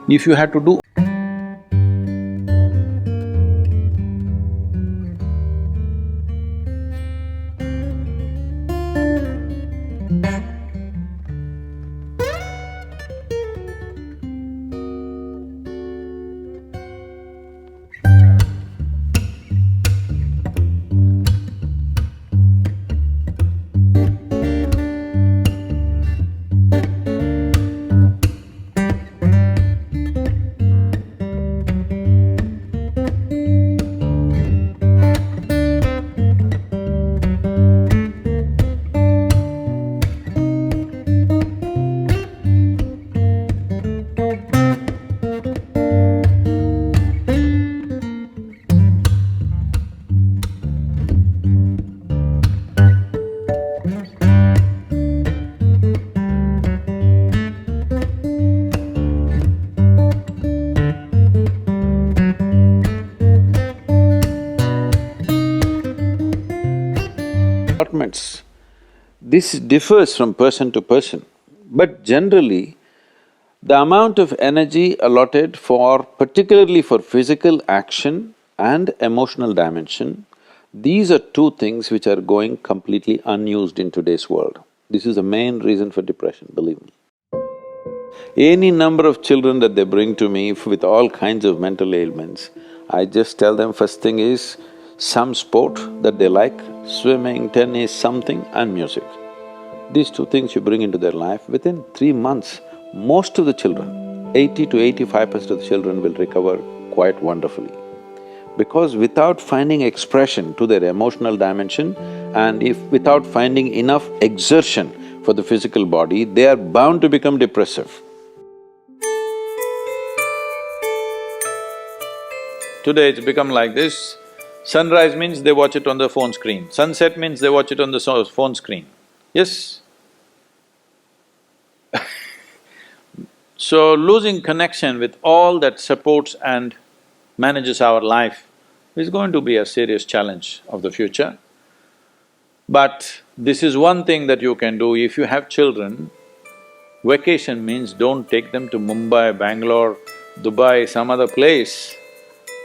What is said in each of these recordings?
If you had to do allotments, this differs from person to person, but generally, the amount of energy allotted for… particularly for physical action and emotional dimension, these are two things which are going completely unused in today's world. This is the main reason for depression, believe me. Any number of children that they bring to me with all kinds of mental ailments, I just tell them first thing is some sport that they like, swimming, tennis, something, and music. These two things you bring into their life, within 3 months, most of the children, 80 to 85% of the children will recover quite wonderfully. Because without finding expression to their emotional dimension and if without finding enough exertion for the physical body, they are bound to become depressive. Today it's become like this, sunrise means they watch it on the phone screen, sunset means they watch it on the phone screen, yes? So losing connection with all that supports and manages our life is going to be a serious challenge of the future. But this is one thing that you can do. If you have children, vacation means don't take them to Mumbai, Bangalore, Dubai, some other place.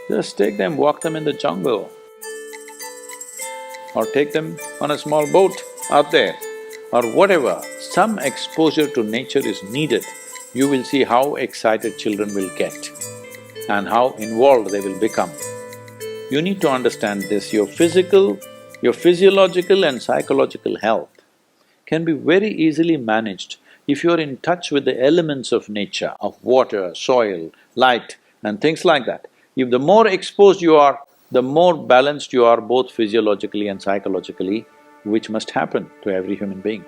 Just take them, walk them in the jungle. Or take them on a small boat out there, or whatever. Some exposure to nature is needed. You will see how excited children will get and how involved they will become. You need to understand this, your physiological and psychological health can be very easily managed if you're in touch with the elements of nature, of water, soil, light and things like that. If the more exposed you are, the more balanced you are both physiologically and psychologically, which must happen to every human being.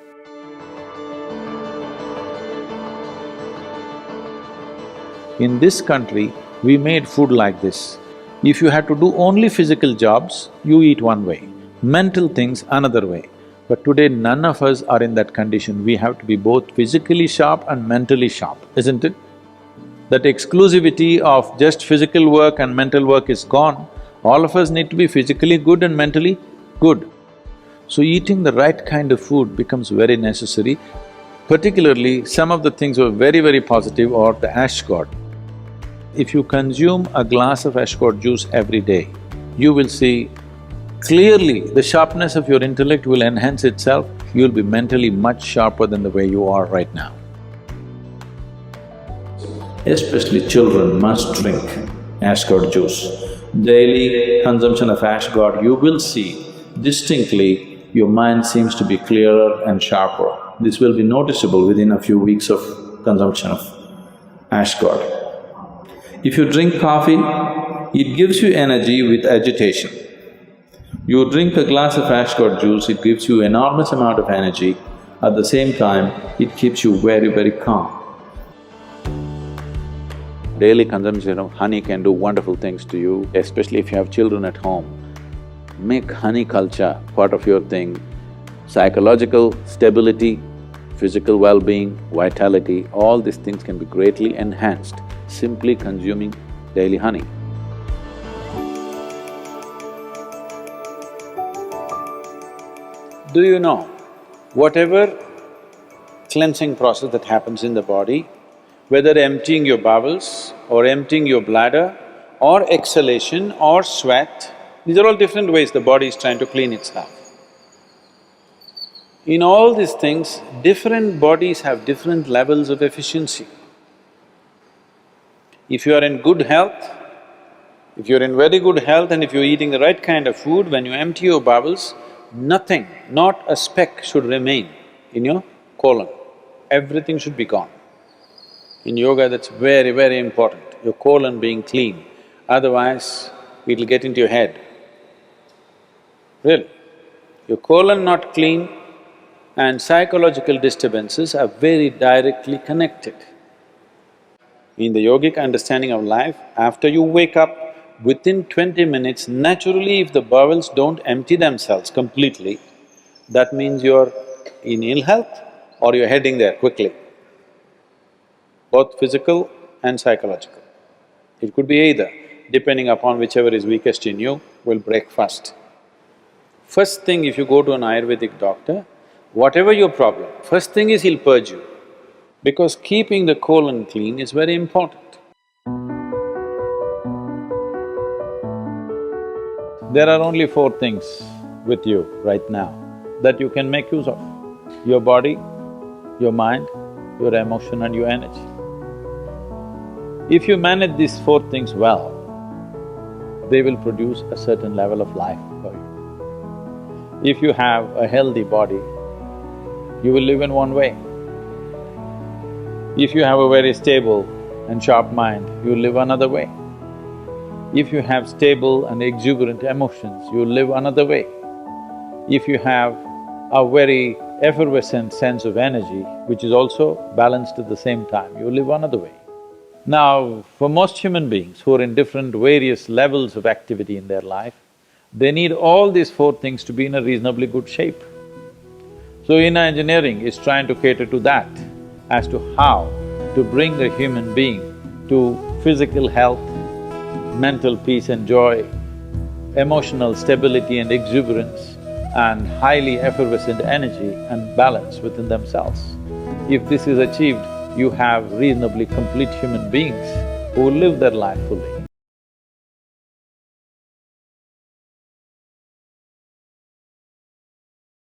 In this country, we made food like this. If you had to do only physical jobs, you eat one way, mental things another way. But today none of us are in that condition, we have to be both physically sharp and mentally sharp, isn't it? That exclusivity of just physical work and mental work is gone. All of us need to be physically good and mentally good. So eating the right kind of food becomes very necessary. Particularly, some of the things were very positive are the ash god. If you consume a glass of ash god juice every day, you will see clearly the sharpness of your intellect will enhance itself, you'll be mentally much sharper than the way you are right now. Especially children must drink ash god juice. Daily consumption of ash god, you will see distinctly your mind seems to be clearer and sharper. This will be noticeable within a few weeks of consumption of ash god. If you drink coffee, it gives you energy with agitation. You drink a glass of ash god juice, it gives you enormous amount of energy. At the same time, it keeps you very calm. Daily consumption of honey can do wonderful things to you, especially if you have children at home. Make honey culture part of your thing. Psychological stability, physical well-being, vitality, all these things can be greatly enhanced simply consuming daily honey. Do you know, whatever cleansing process that happens in the body, whether emptying your bowels or emptying your bladder, or exhalation, or sweat. These are all different ways the body is trying to clean itself. In all these things, different bodies have different levels of efficiency. If you are in good health, if you're in very good health and if you're eating the right kind of food, when you empty your bowels, nothing, not a speck should remain in your colon. Everything should be gone. In yoga, that's very, very important, your colon being clean. Otherwise, it'll get into your head. Really. Your colon not clean and psychological disturbances are very directly connected. In the yogic understanding of life, after you wake up, within 20 minutes, naturally if the bowels don't empty themselves completely, that means you're in ill health or you're heading there quickly, both physical and psychological. It could be either, depending upon whichever is weakest in you, will break first. First thing, if you go to an Ayurvedic doctor, whatever your problem, first thing is he'll purge you, because keeping the colon clean is very important. There are only four things with you right now that you can make use of: your body, your mind, your emotion and your energy. If you manage these four things well, they will produce a certain level of life for you. If you have a healthy body, you will live in one way. If you have a very stable and sharp mind, you will live another way. If you have stable and exuberant emotions, you will live another way. If you have a very effervescent sense of energy, which is also balanced at the same time, you will live another way. Now, for most human beings who are in different various levels of activity in their life, they need all these four things to be in a reasonably good shape. So inner engineering is trying to cater to that, as to how to bring a human being to physical health, mental peace and joy, emotional stability and exuberance, and highly effervescent energy and balance within themselves. If this is achieved, you have reasonably complete human beings who live their life fully.